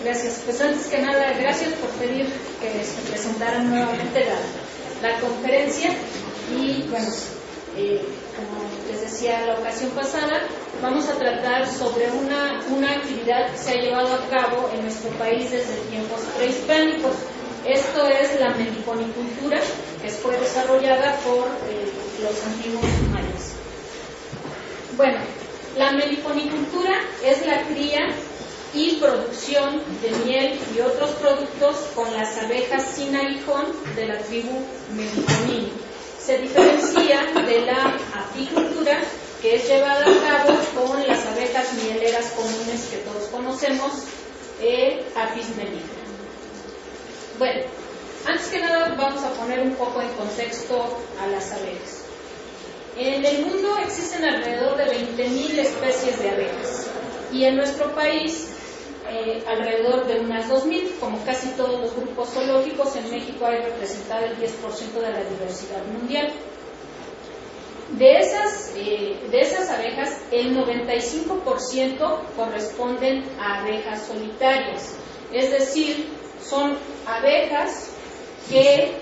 Gracias. Pues antes que nada, gracias por pedir que se presentara nuevamente la conferencia. Y bueno, como les decía la ocasión pasada, vamos a tratar sobre una actividad que se ha llevado a cabo en nuestro país desde tiempos prehispánicos. Esto es la meliponicultura, que fue desarrollada por los antiguos mayas. Bueno, la meliponicultura es la cría y producción de miel y otros productos con las abejas sin aguijón de la tribu Meliponini. Se diferencia de la apicultura, que es llevada a cabo con las abejas mieleras comunes que todos conocemos, Apis mellifera. Bueno, antes que nada vamos a poner un poco en contexto a las abejas. En el mundo existen alrededor de 20.000 especies de abejas y en nuestro país alrededor de unas 2.000. Como casi todos los grupos zoológicos, en México hay representado el 10% de la diversidad mundial. De esas abejas, el 95% corresponden a abejas solitarias, es decir, son abejas que...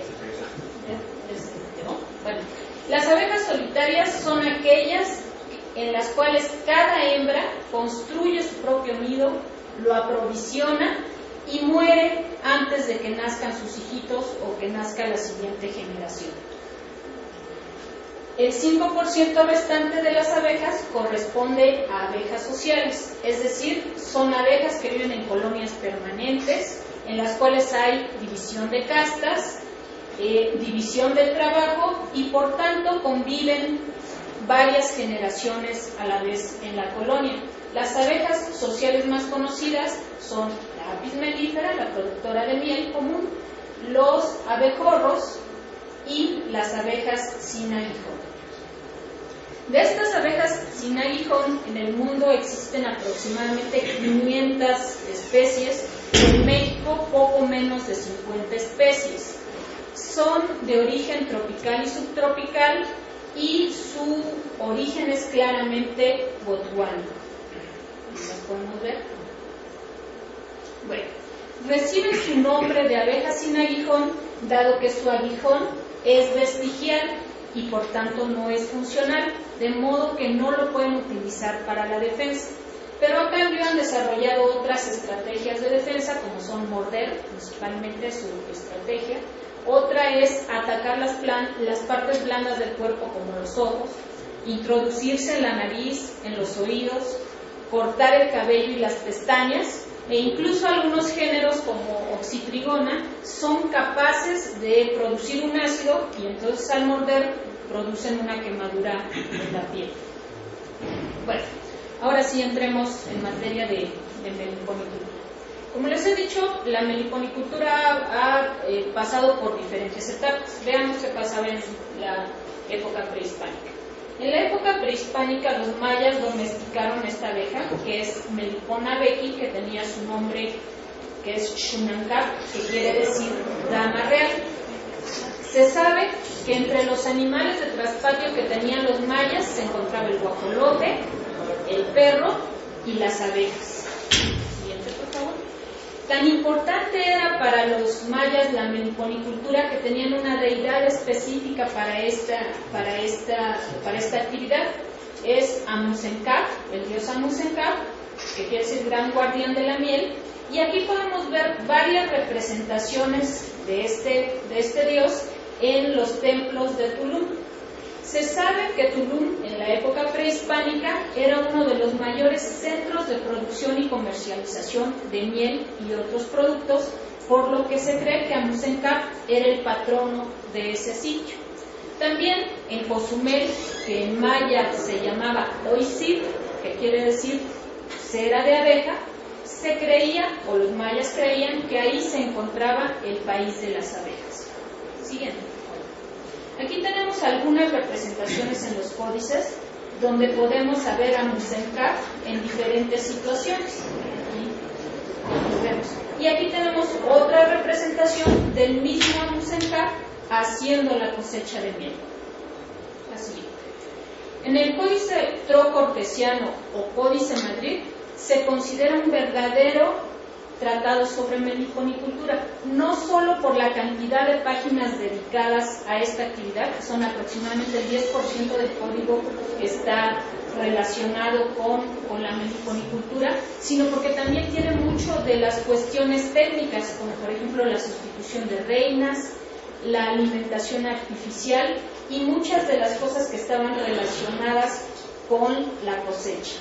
Bueno, las abejas solitarias son aquellas en las cuales cada hembra construye su propio nido, lo aprovisiona y muere antes de que nazcan sus hijitos o que nazca la siguiente generación. El 5% restante de las abejas corresponde a abejas sociales, es decir, son abejas que viven en colonias permanentes, en las cuales hay división de castas, división del trabajo y por tanto conviven varias generaciones a la vez en la colonia. Las abejas sociales más conocidas son la Apis mellifera, la productora de miel común, los abejorros y las abejas sin aguijón. De estas abejas sin aguijón, en el mundo existen aproximadamente 500 especies, en México poco menos de 50 especies. Son de origen tropical y subtropical y su origen es claramente botuano. ¿Las podemos ver? Bueno, reciben su nombre de abeja sin aguijón, dado que su aguijón es vestigial y por tanto no es funcional, de modo que no lo pueden utilizar para la defensa. Pero a cambio han desarrollado otras estrategias de defensa, como son morder, principalmente su estrategia. Otra es atacar las partes blandas del cuerpo, como los ojos, introducirse en la nariz, en los oídos, cortar el cabello y las pestañas, e incluso algunos géneros como Oxytrigona son capaces de producir un ácido y entonces al morder producen una quemadura en la piel. Bueno, ahora sí entremos en materia de meliponicultura. Como les he dicho, la meliponicultura ha pasado por diferentes etapas. Veamos qué pasaba en la época prehispánica. En la época prehispánica los mayas domesticaron esta abeja, que es Melipona bequi, que tenía su nombre, que es Xunancap, que quiere decir dama real. Se sabe que entre los animales de traspatio que tenían los mayas se encontraba el guajolote, el perro y las abejas. Siguiente, por favor. Tan importante era para los mayas la meliponicultura que tenían una deidad específica para esta actividad. Es Amusencap, el dios Amusencap, que quiere decir gran guardián de la miel. Y aquí podemos ver varias representaciones de este dios en los templos de Tulum. Se sabe que Tulum, en la época prehispánica, era uno de los mayores centros de producción y comercialización de miel y otros productos, por lo que se cree que Amusencap era el patrono de ese sitio. También en Cozumel, que en maya se llamaba Oisip, que quiere decir cera de abeja, se creía, o los mayas creían, que ahí se encontraba el país de las abejas. Siguiente. Aquí tenemos algunas representaciones en los códices donde podemos saber a Amusencap en diferentes situaciones. Y aquí tenemos otra representación del mismo Amusencap haciendo la cosecha de miel. Así. En el Códice Trocortesiano o Códice Madrid se considera un verdadero tratados sobre meliponicultura, no solo por la cantidad de páginas dedicadas a esta actividad, que son aproximadamente el 10% del código que está relacionado con la meliponicultura, sino porque también tiene mucho de las cuestiones técnicas, como por ejemplo la sustitución de reinas, la alimentación artificial y muchas de las cosas que estaban relacionadas con la cosecha.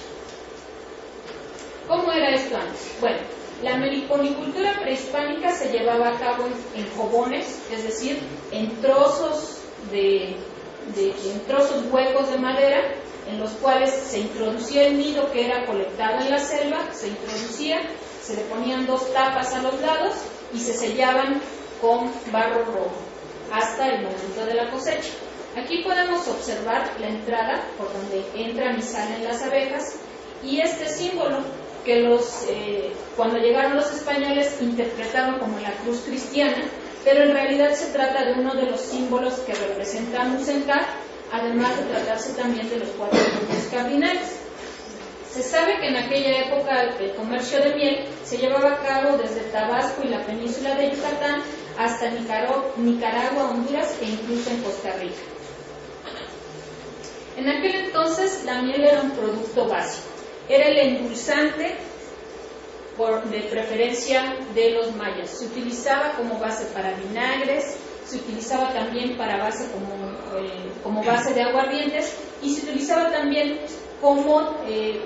¿Cómo era esto antes? Bueno, la meliponicultura prehispánica se llevaba a cabo en jobones, es decir, en trozos en trozos huecos de madera, en los cuales se introducía el nido que era colectado en la selva, se introducía, se le ponían 2 tapas a los lados y se sellaban con barro rojo hasta el momento de la cosecha. Aquí podemos observar la entrada por donde entran y salen las abejas y este símbolo que cuando llegaron los españoles interpretaron como la cruz cristiana, pero en realidad se trata de uno de los símbolos que representa a Musencar, además de tratarse también de los 4 puntos cardinales. Se sabe que en aquella época el comercio de miel se llevaba a cabo desde Tabasco y la península de Yucatán hasta Nicaragua, Honduras e incluso en Costa Rica. En aquel entonces la miel era un producto básico, era el endulzante de preferencia de los mayas. Se utilizaba como base para vinagres, se utilizaba también como base de aguardientes y se utilizaba también como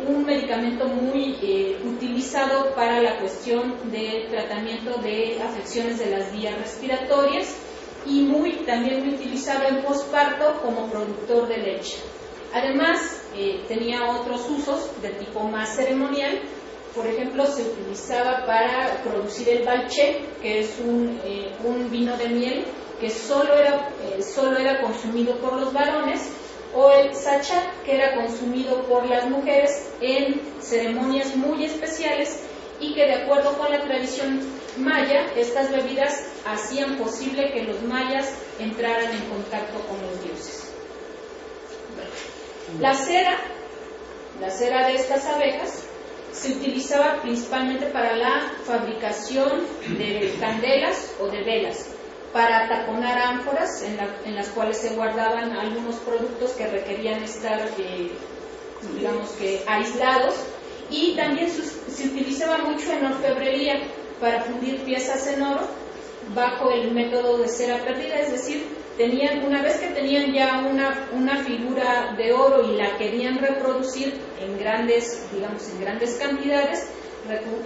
un medicamento muy utilizado para la cuestión de tratamiento de afecciones de las vías respiratorias y también muy utilizado en posparto como productor de leche. Además, tenía otros usos de tipo más ceremonial. Por ejemplo, se utilizaba para producir el balché, que es un vino de miel que solo era consumido por los varones, o el sachat, que era consumido por las mujeres en ceremonias muy especiales y que de acuerdo con la tradición maya, estas bebidas hacían posible que los mayas entraran en contacto con los dioses. La cera de estas abejas se utilizaba principalmente para la fabricación de candelas o de velas, para taponar ánforas en las cuales se guardaban algunos productos que requerían estar, digamos que, aislados, y también se utilizaba mucho en orfebrería para fundir piezas en oro bajo el método de cera perdida, es decir, una vez que tenían ya una figura de oro y la querían reproducir en grandes cantidades,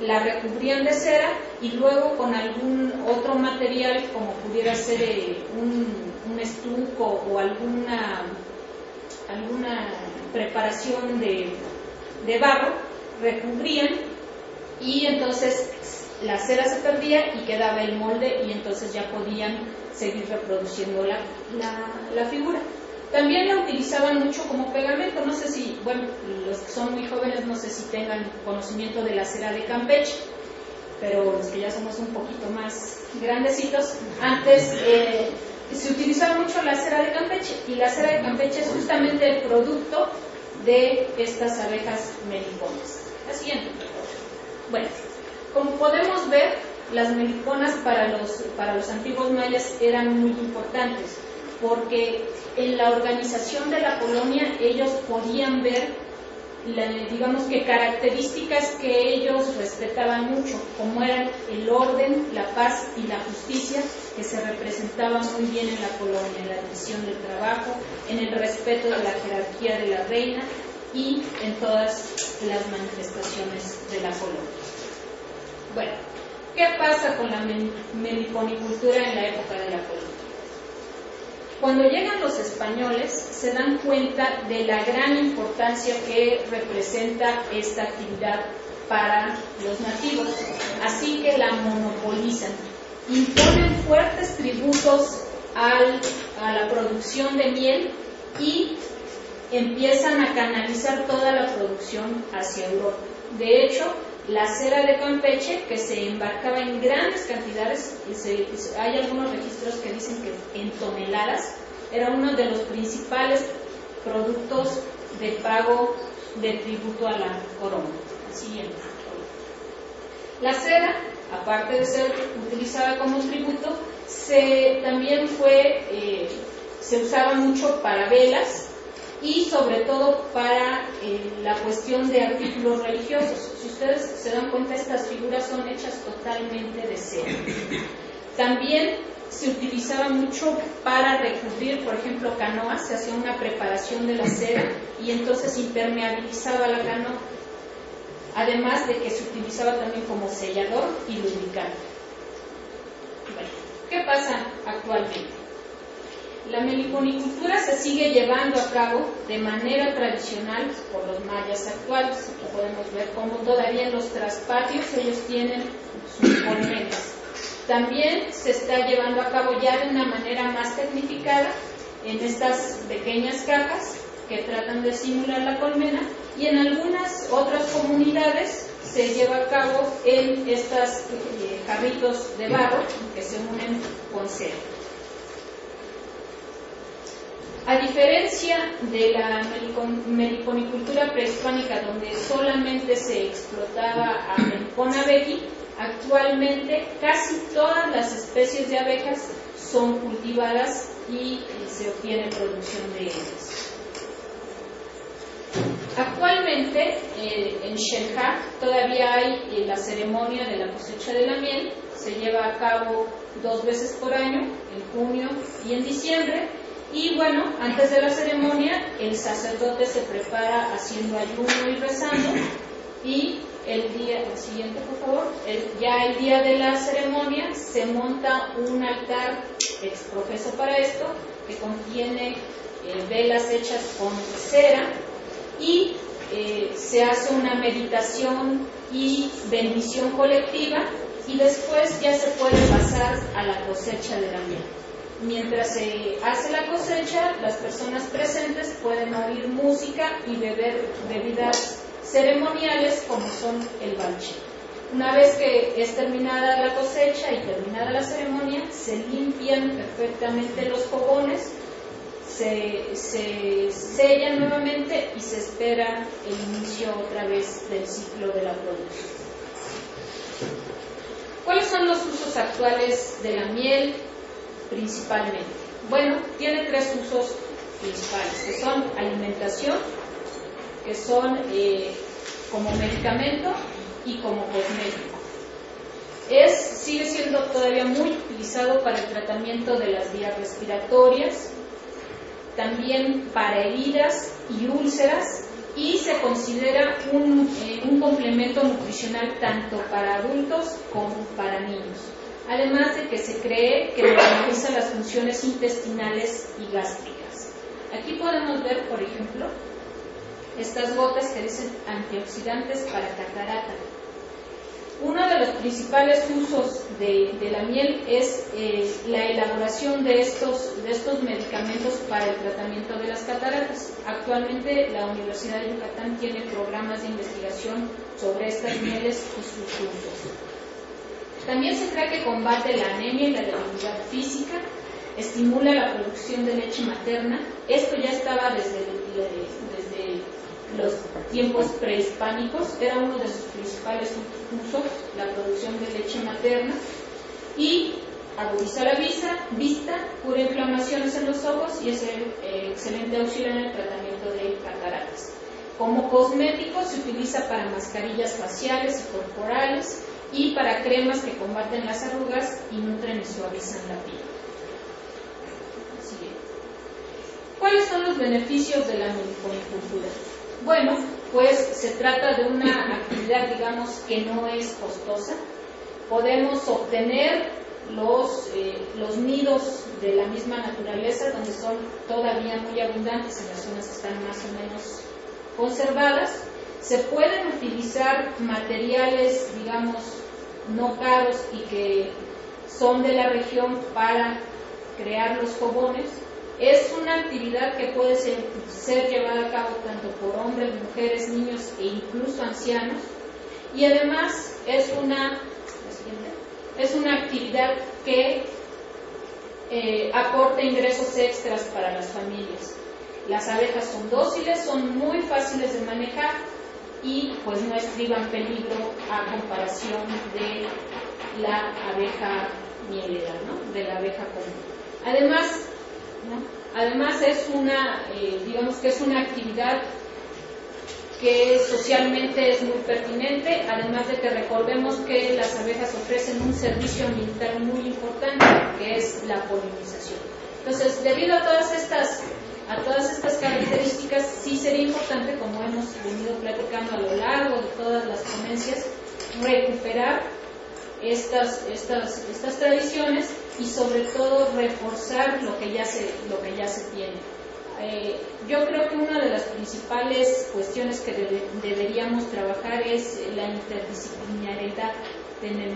la recubrían de cera y luego con algún otro material como pudiera ser un estuco o alguna preparación de barro, recubrían y entonces la cera se perdía y quedaba el molde y entonces ya podían seguir reproduciendo la figura. También la utilizaban mucho como pegamento, no sé si, bueno, los que son muy jóvenes no sé si tengan conocimiento de la cera de Campeche, pero los que ya somos un poquito más grandecitos, antes se utilizaba mucho la cera de Campeche, y la cera de Campeche es justamente el producto de estas abejas meliponas. La siguiente, por favor. Bueno, como podemos ver, las meliponas para los antiguos mayas eran muy importantes, porque en la organización de la colonia ellos podían ver, digamos que características que ellos respetaban mucho, como eran el orden, la paz y la justicia, que se representaban muy bien en la colonia, en la división del trabajo, en el respeto de la jerarquía de la reina y en todas las manifestaciones de la colonia. Bueno, ¿qué pasa con la meliponicultura en la época de la colonia? Cuando llegan los españoles se dan cuenta de la gran importancia que representa esta actividad para los nativos, así que la monopolizan, imponen fuertes tributos a la producción de miel y empiezan a canalizar toda la producción hacia Europa. De hecho, la cera de Campeche, que se embarcaba en grandes cantidades, hay algunos registros que dicen que en toneladas, era uno de los principales productos de pago de tributo a la corona. Siguiente. La cera, aparte de ser utilizada como tributo, también se usaba mucho para velas y sobre todo para la cuestión de artículos religiosos. Si ustedes se dan cuenta, estas figuras son hechas totalmente de cera. También se utilizaba mucho para recubrir, por ejemplo, canoas. Se hacía una preparación de la cera y entonces impermeabilizaba la canoa, además de que se utilizaba también como sellador y lubricante. Bueno, ¿qué pasa actualmente? La meliponicultura se sigue llevando a cabo de manera tradicional por los mayas actuales. Aquí podemos ver cómo todavía en los traspatios ellos tienen sus colmenas. También se está llevando a cabo ya de una manera más tecnificada en estas pequeñas cajas que tratan de simular la colmena, y en algunas otras comunidades se lleva a cabo en estas jarritos de barro que se unen con cera. A diferencia de la meliponicultura prehispánica, donde solamente se explotaba a Melipona abeji, actualmente casi todas las especies de abejas son cultivadas y se obtiene producción de ellas. Actualmente en Xel-Há todavía hay la ceremonia de la cosecha de la miel. Se lleva a cabo 2 veces por año, en junio y en diciembre. Y bueno, antes de la ceremonia el sacerdote se prepara haciendo ayuno y rezando, y el siguiente por favor, ya el día de la ceremonia se monta un altar exprofeso para esto, que contiene velas hechas con cera, y se hace una meditación y bendición colectiva, y después ya se puede pasar a la cosecha de la miel. Mientras se hace la cosecha, las personas presentes pueden oír música y beber bebidas ceremoniales como son el balche. Una vez que es terminada la cosecha y terminada la ceremonia, se limpian perfectamente los fogones, se sellan nuevamente y se espera el inicio otra vez del ciclo de la producción. ¿Cuáles son los usos actuales de la miel? Principalmente, bueno, tiene 3 usos principales, que son alimentación, que son como medicamento y como cosmético. Sigue siendo todavía muy utilizado para el tratamiento de las vías respiratorias, también para heridas y úlceras, y se considera un complemento nutricional tanto para adultos como para niños. Además de que se cree que normaliza las funciones intestinales y gástricas. Aquí podemos ver, por ejemplo, estas gotas que dicen antioxidantes para catarata. Uno de los principales usos de la miel es la elaboración de estos medicamentos para el tratamiento de las cataratas. Actualmente la Universidad de Yucatán tiene programas de investigación sobre estas mieles y sus usos. También se cree que combate la anemia y la debilidad física, estimula la producción de leche materna. Esto ya estaba desde los tiempos prehispánicos, era uno de sus principales usos, la producción de leche materna, y agudiza la vista, cura inflamaciones en los ojos y es excelente auxilio en el tratamiento de cataratas. Como cosmético se utiliza para mascarillas faciales y corporales, y para cremas que combaten las arrugas y nutren y suavizan la piel. ¿Cuáles son los beneficios de la meliponicultura? Bueno, pues se trata de una actividad, digamos, que no es costosa. Podemos obtener los nidos de la misma naturaleza, donde son todavía muy abundantes en las zonas que están más o menos conservadas. Se pueden utilizar materiales, digamos, no caros y que son de la región para crear los fogones. Es una actividad que puede ser llevada a cabo tanto por hombres, mujeres, niños e incluso ancianos. Y además es una actividad que aporta ingresos extras para las familias. Las abejas son dóciles, son muy fáciles de manejar y pues no estriba en peligro a comparación de la abeja mielera, ¿no? De la abeja común. Además, ¿no? Además es una, digamos que es una actividad que socialmente es muy pertinente, además de que recordemos que las abejas ofrecen un servicio ambiental muy importante, que es la polinización. Entonces, debido a todas estas características, sí sería importante, como hemos venido platicando a lo largo de todas las ponencias, recuperar estas tradiciones y sobre todo reforzar lo que ya se tiene. Yo creo que una de las principales cuestiones que deberíamos trabajar es la interdisciplinariedad en el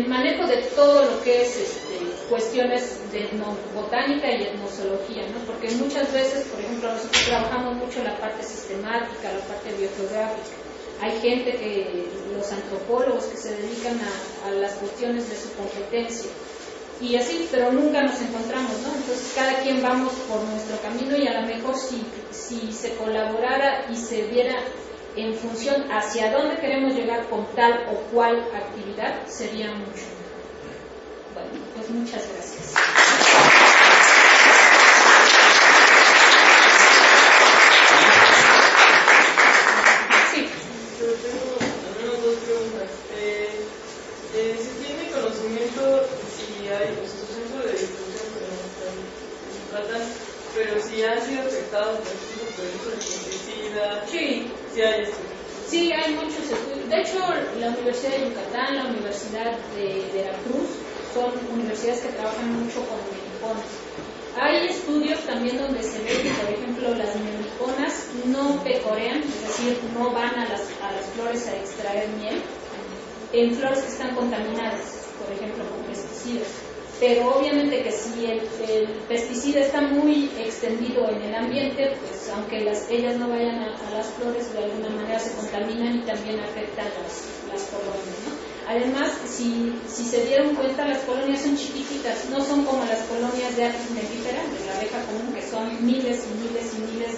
manejo de todo lo que es cuestiones de etnobotánica y etnozoología, ¿no? Porque muchas veces, por ejemplo, nosotros trabajamos mucho la parte sistemática, la parte biogeográfica. Hay gente los antropólogos que se dedican a las cuestiones de su competencia y así, pero nunca nos encontramos, ¿no? Entonces cada quien vamos por nuestro camino y a lo mejor si se colaborara y se viera en función hacia dónde queremos llegar con tal o cual actividad, sería mucho. Bueno, pues muchas gracias. Pero si han sido afectados por el uso de pesticida, sí hay estudios. Sí, hay muchos estudios. De hecho, la Universidad de Yucatán, la Universidad de Veracruz, son universidades que trabajan mucho con meliponas. Hay estudios también donde se ve que, por ejemplo, las meliponas no pecorean, es decir, no van a las flores a extraer miel en flores que están contaminadas, por ejemplo, con pesticidas. Pero obviamente que si el pesticida está muy extendido en el ambiente, pues aunque ellas no vayan a las flores, de alguna manera se contaminan y también afectan las colonias, ¿no? Además, si se dieron cuenta, las colonias son chiquititas, no son como las colonias de Apis mellifera, de la abeja común, que son miles y miles y miles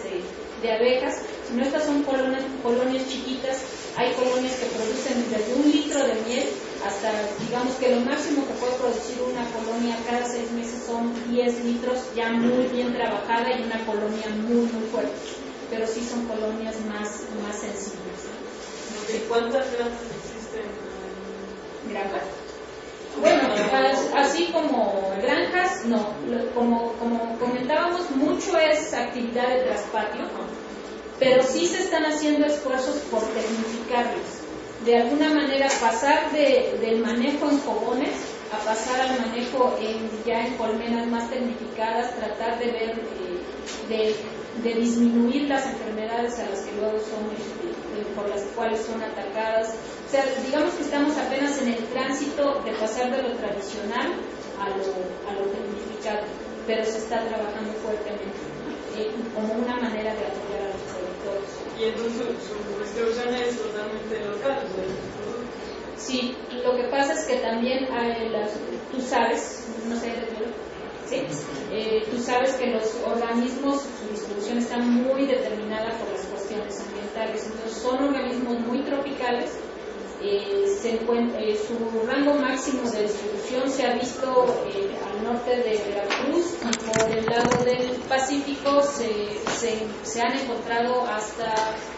de abejas, sino estas son colonias chiquitas. Hay colonias que producen desde 1 litro de miel hasta, digamos que lo máximo que puede producir una colonia cada 6 meses son 10 litros, ya muy bien trabajada y una colonia muy, muy fuerte. Pero sí son colonias más sensibles. ¿Cuántas granjas existen? ¿Granjas? Bueno, así como granjas, no. Como comentábamos, mucho es actividad de traspatio, pero sí se están haciendo esfuerzos por tecnificarlos. De alguna manera pasar del manejo en fogones a pasar al manejo ya en colmenas más tecnificadas, tratar de ver, de disminuir las enfermedades a las que luego por las cuales son atacadas. O sea, digamos que estamos apenas en el tránsito de pasar de lo tradicional a lo tecnificado, pero se está trabajando fuertemente, ¿no? Como una manera de apoyar a los productores. Y entonces su distribución es totalmente local, Sí, lo que pasa es que también hay tú sabes, no sé, ¿sí? Tú sabes que los organismos, su distribución está muy determinada por las cuestiones ambientales, entonces son organismos muy tropicales. Su rango máximo de distribución se ha visto al norte de Veracruz y por el lado del Pacífico se han encontrado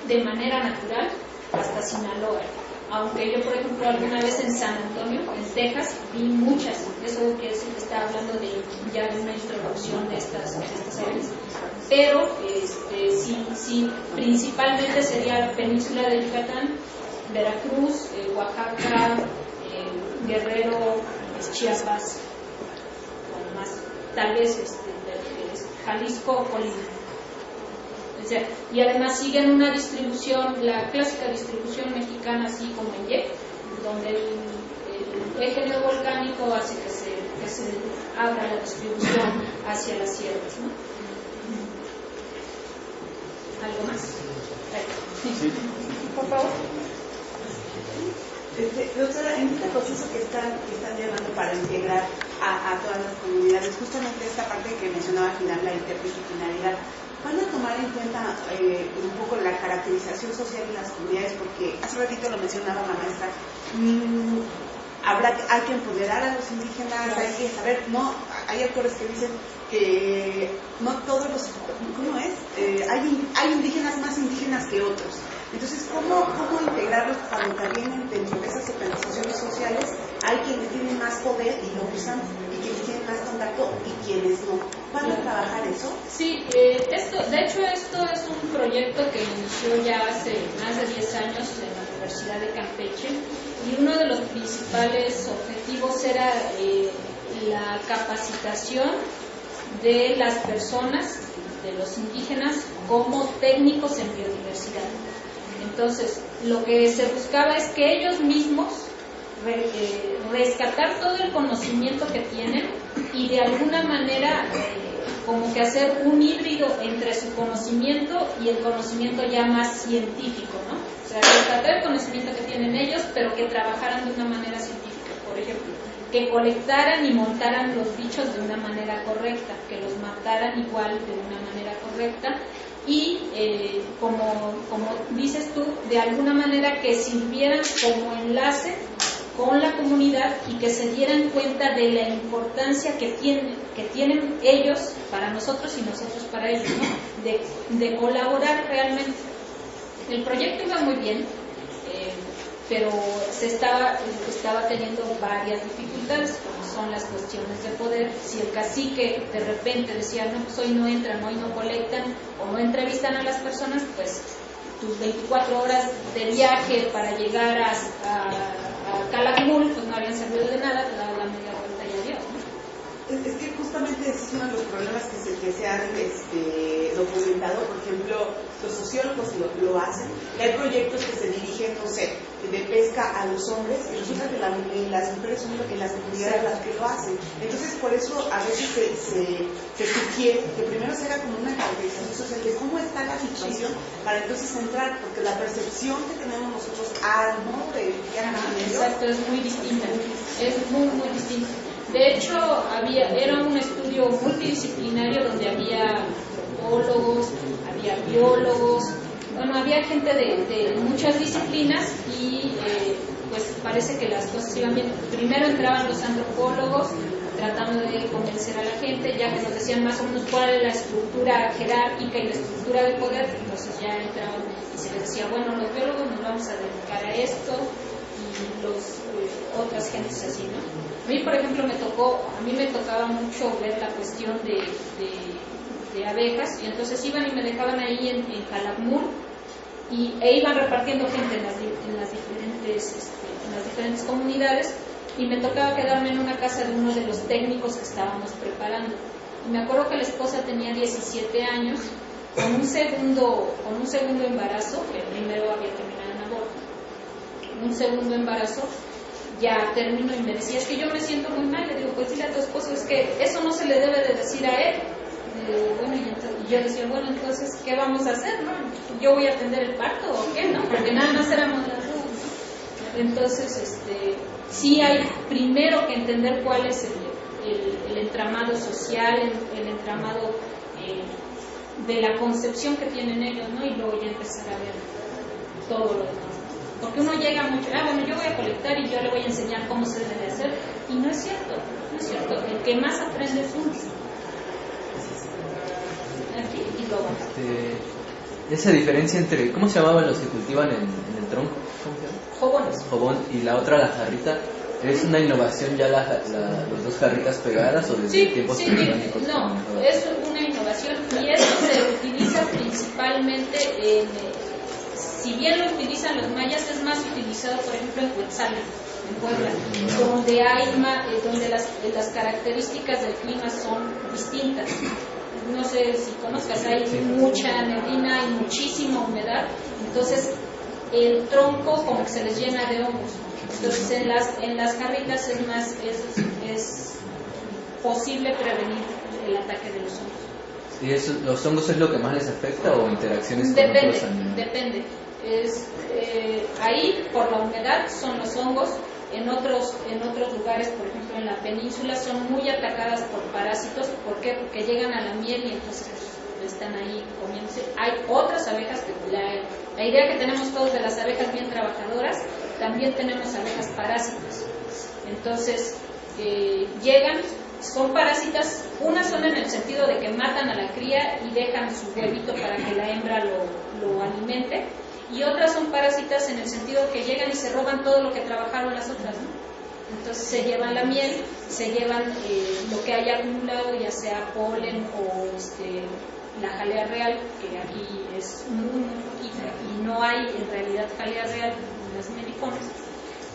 de manera natural hasta Sinaloa. Aunque yo, por ejemplo, alguna vez en San Antonio, en Texas, vi muchas. Eso quiere decir que está hablando ya de una introducción de estas aves. Pero sí, principalmente sería la península de Yucatán, Veracruz, Oaxaca, Guerrero, Chiapas, bueno, más, tal vez Jalisco, Colima. O sea, y además siguen una distribución, la clásica distribución mexicana, así como en Y, donde el eje neovolcánico hace que se abra la distribución hacia las sierras, ¿no? ¿Algo más? Sí. Por favor. Doctora, en este proceso que están llevando para integrar a todas las comunidades, justamente esta parte que mencionaba al final, la interdisciplinaridad, van a tomar en cuenta un poco la caracterización social de las comunidades, porque hace ratito lo mencionaba la maestra, hay que empoderar a los indígenas, hay que saber, no, hay autores que dicen que no todos los, ¿cómo es? Hay indígenas más indígenas que otros. Entonces, ¿cómo integrarlos cuando también dentro de esas organizaciones sociales hay quienes tienen más poder y lo usan, y quienes tienen más contacto y quienes no? ¿Van a trabajar eso? Sí, de hecho esto es un proyecto que inició ya hace más de 10 años en la Universidad de Campeche, y uno de los principales objetivos era la capacitación de las personas, de los indígenas, como técnicos en biodiversidad. Entonces, lo que se buscaba es que ellos mismos rescatar todo el conocimiento que tienen y de alguna manera como que hacer un híbrido entre su conocimiento y el conocimiento ya más científico, ¿no? O sea, rescatar el conocimiento que tienen ellos, pero que trabajaran de una manera científica. Por ejemplo, que colectaran y montaran los bichos de una manera correcta, que los mataran igual de una manera correcta, y como dices tú, de alguna manera que sirvieran como enlace con la comunidad y que se dieran cuenta de la importancia que tienen ellos para nosotros y nosotros para ellos, ¿no? De colaborar realmente. El proyecto iba muy bien, pero se estaba teniendo varias dificultades, como son las cuestiones de poder. Si el cacique de repente decía, no, pues hoy no entran, hoy no colectan o no entrevistan a las personas, pues tus 24 horas de viaje para llegar a Calakmul, pues no habían servido de nada, te daba la media vuelta y adiós, ¿no? Es que justamente ese es uno de los problemas que se han documentado. Por ejemplo, los sociólogos lo hacen, y hay proyectos que se dirigen, no sé, de pesca a los hombres, y resulta que las mujeres son las comunidades las que lo hacen. Entonces, por eso a veces se sugiere que primero se haga como una caracterización social de cómo está la situación, para entonces entrar, porque la percepción que tenemos nosotros al modo de viajar a ellos, exacto, es muy distinta, es muy, muy distinta. De hecho, era un estudio multidisciplinario donde había antropólogos, había biólogos, bueno, había gente de muchas disciplinas, y pues parece que las cosas iban bien. Primero entraban los antropólogos tratando de convencer a la gente, ya que nos decían más o menos cuál es la estructura jerárquica y la estructura de poder, entonces ya entraban y se les decía, bueno, los biólogos nos vamos a dedicar a esto, y otras gentes así, ¿no? A mí, por ejemplo, a mí me tocaba mucho ver la cuestión de abejas, y entonces iban y me dejaban ahí en Calakmul, e iban repartiendo gente en las diferentes comunidades, y me tocaba quedarme en una casa de uno de los técnicos que estábamos preparando. Y me acuerdo que la esposa tenía 17 años, con un segundo embarazo, que el primero había terminado en aborto, un segundo embarazo, ya terminó, y me decía, es que yo me siento muy mal. Le digo, pues dile a tu esposo, es que eso no se le debe de decir a él. Bueno, y yo decía, bueno, entonces, ¿qué vamos a hacer, no? ¿Yo voy a atender el parto o qué, no? Porque nada más éramos las dos, ¿no? Entonces, sí hay primero que entender cuál es el entramado social, el entramado de la concepción que tienen ellos, ¿no? Y luego ya empezar a ver todo lo demás. Porque uno llega mucho, bueno, yo voy a colectar y yo le voy a enseñar cómo se debe hacer, y no es cierto, no es cierto. El que más aprende es uno. Aquí y luego. Esa diferencia entre, ¿cómo se llamaban los que cultivan en el tronco? ¿Cómo se llama? Jobones. Jobón, y la otra, la jarrita. ¿Es una innovación ya los dos jarritas pegadas o desde tiempos prehispánicos? No, es una innovación, y eso se utiliza principalmente si bien lo utilizan los mayas, es más utilizado, por ejemplo, en Cuetzalan, en Puebla, donde las características del clima son distintas. No sé si conozcas, hay mucha neblina, hay muchísima humedad, entonces el tronco como que se les llena de hongos. Entonces en las jarritas es posible prevenir el ataque de los hongos. ¿Y los hongos es lo que más les afecta o interacciones con otros animales? Depende. Ahí por la humedad son los hongos. En otros lugares, por ejemplo en la península, son muy atacadas por parásitos. ¿Por qué? Porque llegan a la miel y entonces están ahí comiéndose. Hay otras abejas, que la idea que tenemos todos de las abejas bien trabajadoras, también tenemos abejas parásitas. Entonces, llegan, son parásitas, unas son en el sentido de que matan a la cría y dejan su huevito para que la hembra lo alimente, y otras son parásitas en el sentido que llegan y se roban todo lo que trabajaron las otras, ¿no? Entonces se llevan la miel, se llevan lo que haya acumulado, ya sea polen o la jalea real, que aquí es muy poquita y no hay en realidad jalea real en las melipones,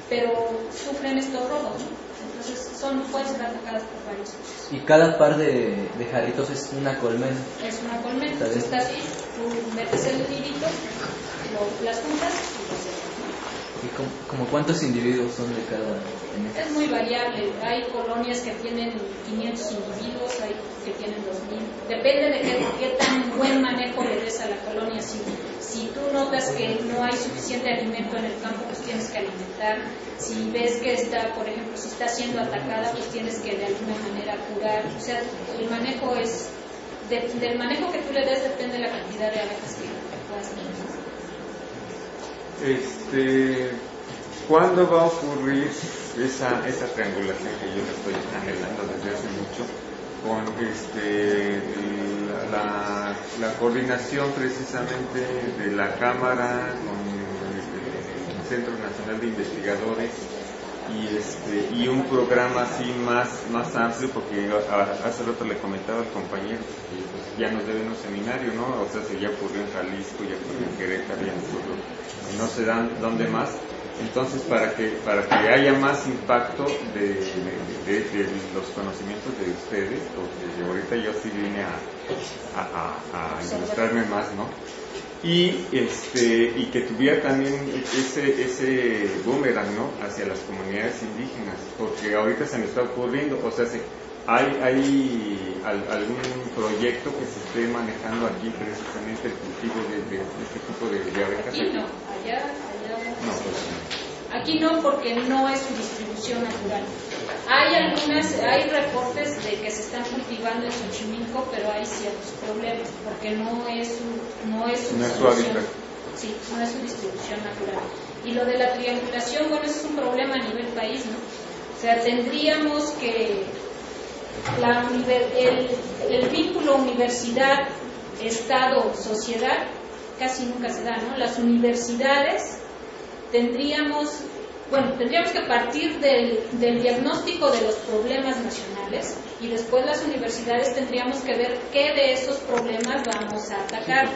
pero sufren estos robos, ¿no? Entonces pueden ser atacadas por varios bichos. Y cada par de jarritos es una colmena. Es una colmena, entonces está así, tú metes el nidito, las juntas y lo cierras, ¿no? ¿Y como cuántos individuos son de cada? Es muy variable, hay colonias que tienen 500 individuos, hay que tienen 2000, depende de qué tan buen manejo le des a la colonia. Si tú notas que no hay suficiente alimento en el campo, pues tienes que alimentar. Si ves que está, por ejemplo, si está siendo atacada, pues tienes que de alguna manera curar. O sea, el manejo es, del manejo que tú le des depende la cantidad de abejas que puedas tener. ¿Cuándo va a ocurrir esa triangulación que yo estoy anhelando desde hace mucho con la coordinación precisamente de la Cámara con el Centro Nacional de Investigadores y un programa así más amplio? Porque hace rato le comentaba al compañero que pues, ya nos deben un seminario, ¿no? O sea, ya ocurrió en Jalisco, ya ocurrió en Querétaro, ya ocurrió, no sé dónde más. Entonces, para que haya más impacto de los conocimientos de ustedes, porque ahorita yo sí vine a ilustrarme más, ¿no? Y que tuviera también ese boomerang, ¿no? Hacia las comunidades indígenas, porque ahorita se me está ocurriendo, o sea, ¿hay algún proyecto que se esté manejando aquí precisamente el cultivo de este tipo de abejas? Aquí no, allá no. Pues, aquí no, porque no es su distribución natural. Hay reportes de que se están cultivando en Xochimilco, pero hay ciertos problemas, porque no es su hábitat. Sí, no es su distribución natural. Y lo de la triangulación, bueno, eso es un problema a nivel país, ¿no? O sea, tendríamos que el vínculo universidad, Estado, sociedad casi nunca se da, ¿no? Las universidades tendríamos que partir del diagnóstico de los problemas nacionales, y después las universidades tendríamos que ver qué de esos problemas vamos a atacar,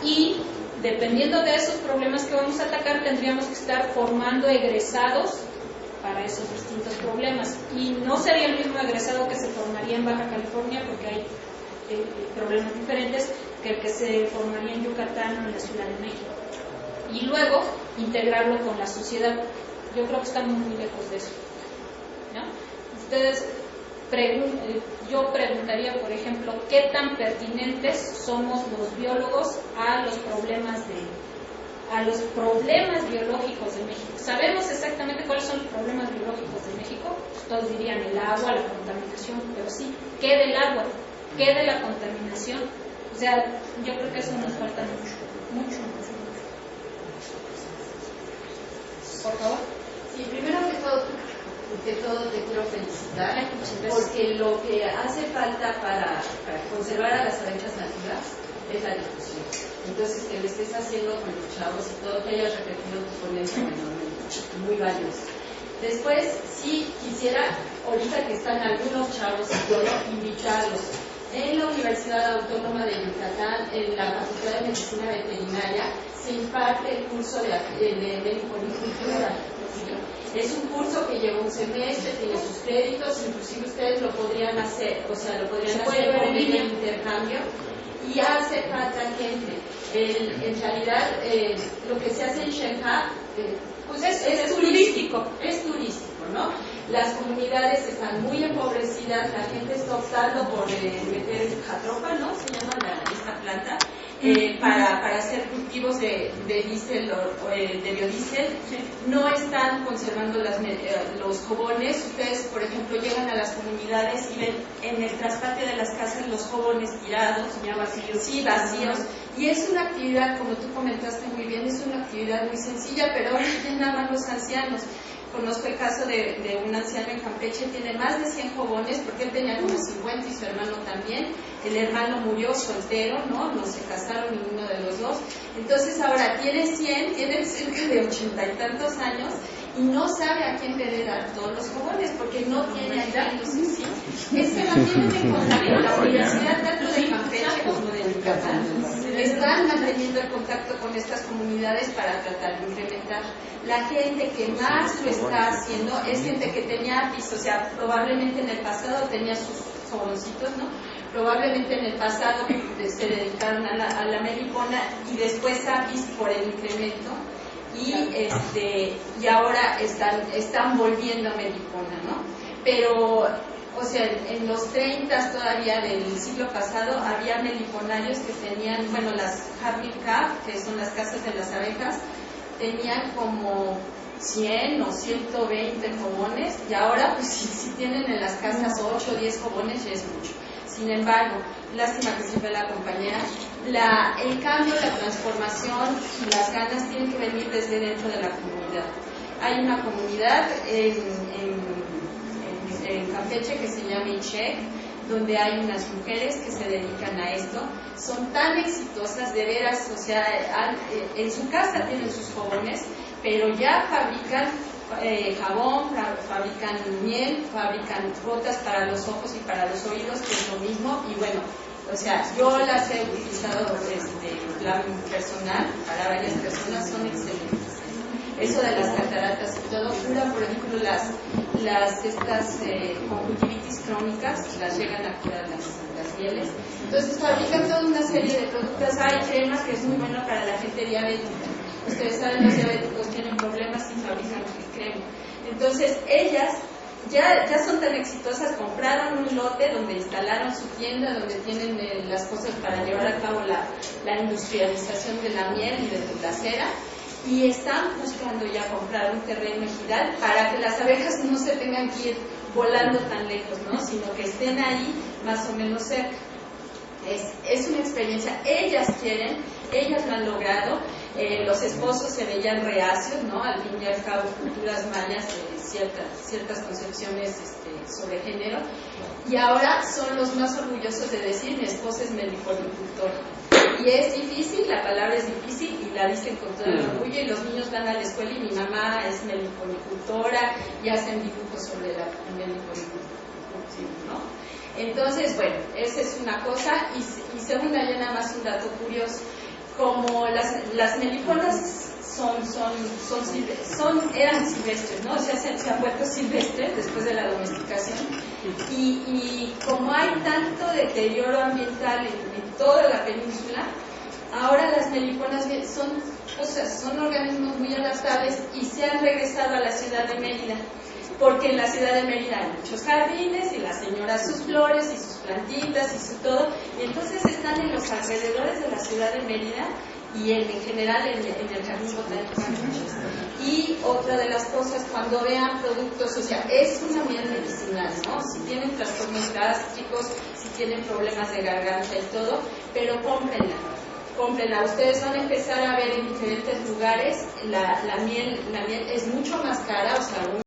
y dependiendo de esos problemas que vamos a atacar tendríamos que estar formando egresados para esos distintos problemas, y no sería el mismo egresado que se formaría en Baja California, porque hay problemas diferentes que el que se formaría en Yucatán o en la Ciudad de México, y luego integrarlo con la sociedad. Yo creo que estamos muy lejos de eso, ¿no? Yo preguntaría, por ejemplo, ¿qué tan pertinentes somos los biólogos a los problemas biológicos de México? ¿Sabemos exactamente cuáles son los problemas biológicos de México? Todos dirían el agua, la contaminación, pero sí, ¿qué del agua? ¿Qué de la contaminación? O sea, yo creo que eso nos falta mucho. Por favor. Sí, primero que todo te quiero felicitar, porque lo que hace falta para conservar a las abejas nativas es la difusión. Entonces, que lo estés haciendo con los chavos y todo, que hayas repetido tu ponencia, muy valioso. Después, sí quisiera, ahorita que están algunos chavos y todo, invitarlos. En la Universidad Autónoma de Yucatán, en la Facultad de Medicina Veterinaria, se imparte el curso de meliponicultura. Es un curso que lleva un semestre, tiene sus créditos, inclusive ustedes lo podrían hacer, con el intercambio, y hace falta gente. En realidad, lo que se hace en Xel-Há pues es turístico, ¿no? Las comunidades están muy empobrecidas, la gente está optando por meter jatropha, ¿no? Se llama esta planta, para hacer cultivos de diésel o de biodiesel, no están conservando los jóvenes. Ustedes, por ejemplo, llegan a las comunidades y ven en el traspatio de las casas los jóvenes tirados, ya vacíos. Sí, vacíos. Y es una actividad, como tú comentaste muy bien, es una actividad muy sencilla, pero ahora ya nada más los ancianos. Conozco el caso de un anciano en Campeche, tiene más de 100 jóvenes, porque él tenía como 50 y su hermano también. El hermano murió soltero, no se casaron ninguno de los dos. Entonces ahora tiene 100, tiene cerca de 80 y tantos años, y no sabe a quién heredar todos los jóvenes, porque no tiene allá los sí. Es que mantienen en contacto. La Universidad tanto de Campeche como de Yucatán están manteniendo el contacto con estas comunidades para tratar de incrementar. La gente que más lo está haciendo es gente que tenía APIS, o sea, probablemente en el pasado tenía sus jovencitos, ¿no? Probablemente en el pasado se dedicaron a la melipona y después APIS por el incremento. Y ahora están volviendo a melipona, ¿no? Pero, o sea, en los 30 todavía del siglo pasado había meliponarios que tenían, bueno, las Happy Cap, que son las casas de las abejas, tenían como 100 o 120 jobones, y ahora pues si tienen en las casas 8 o 10 jobones ya es mucho. Sin embargo, lástima que se fue la compañera, el cambio, la transformación, las ganas tienen que venir desde dentro de la comunidad. Hay una comunidad en Campeche que se llama Ichec, donde hay unas mujeres que se dedican a esto, son tan exitosas, de veras, o sea, en su casa tienen sus jóvenes, pero ya fabrican jabón, fabrican miel, fabrican gotas para los ojos y para los oídos, que es lo mismo, y bueno, o sea, yo las he utilizado en plan personal para varias personas, son excelentes. Eso de las cataratas y todo, cura, por ejemplo, estas conjuntivitis crónicas, las llegan a curar las mieles. Entonces fabrican toda una serie de productos. Hay crema que es muy buena para la gente diabética. Ustedes saben, los diabéticos tienen problemas y fabrican crema. Entonces ellas ya son tan exitosas, compraron un lote donde instalaron su tienda, donde tienen las cosas para llevar a cabo la industrialización de la miel y de la cera, y están buscando ya comprar un terreno ejidal para que las abejas no se tengan que ir volando tan lejos, ¿no? Sino que estén ahí más o menos cerca. Es una experiencia, ellas quieren, ellas lo han logrado, los esposos se veían reacios, ¿no? Al fin y al cabo, culturas mayas, ciertas concepciones sobre género, y ahora son los más orgullosos de decir: mi esposa es meliponicultora. Y es difícil, la palabra es difícil, y la dicen con todo el orgullo, y los niños van a la escuela y mi mamá es meliponicultora, y hacen dibujos sobre la meliponicultura, ¿no? Entonces, bueno, esa es una cosa. Y segunda, ya nada más un dato curioso: como las meliponas eran silvestres, ¿no? O sea, se han vuelto silvestres después de la domesticación, y como hay tanto deterioro ambiental en toda la península, ahora las meliponas son organismos muy adaptables y se han regresado a la ciudad de Mérida, porque en la ciudad de Mérida hay muchos jardines y la señora sus flores y sus plantitas y su todo, y entonces están en los alrededores de la ciudad de Mérida y en general en el jardín botánico. Y otra de las cosas, cuando vean productos, o sea, es una miel medicinal, ¿no? Si tienen trastornos gástricos, si tienen problemas de garganta y todo, pero cómprenla. Ustedes van a empezar a ver en diferentes lugares la miel es mucho más cara, o sea,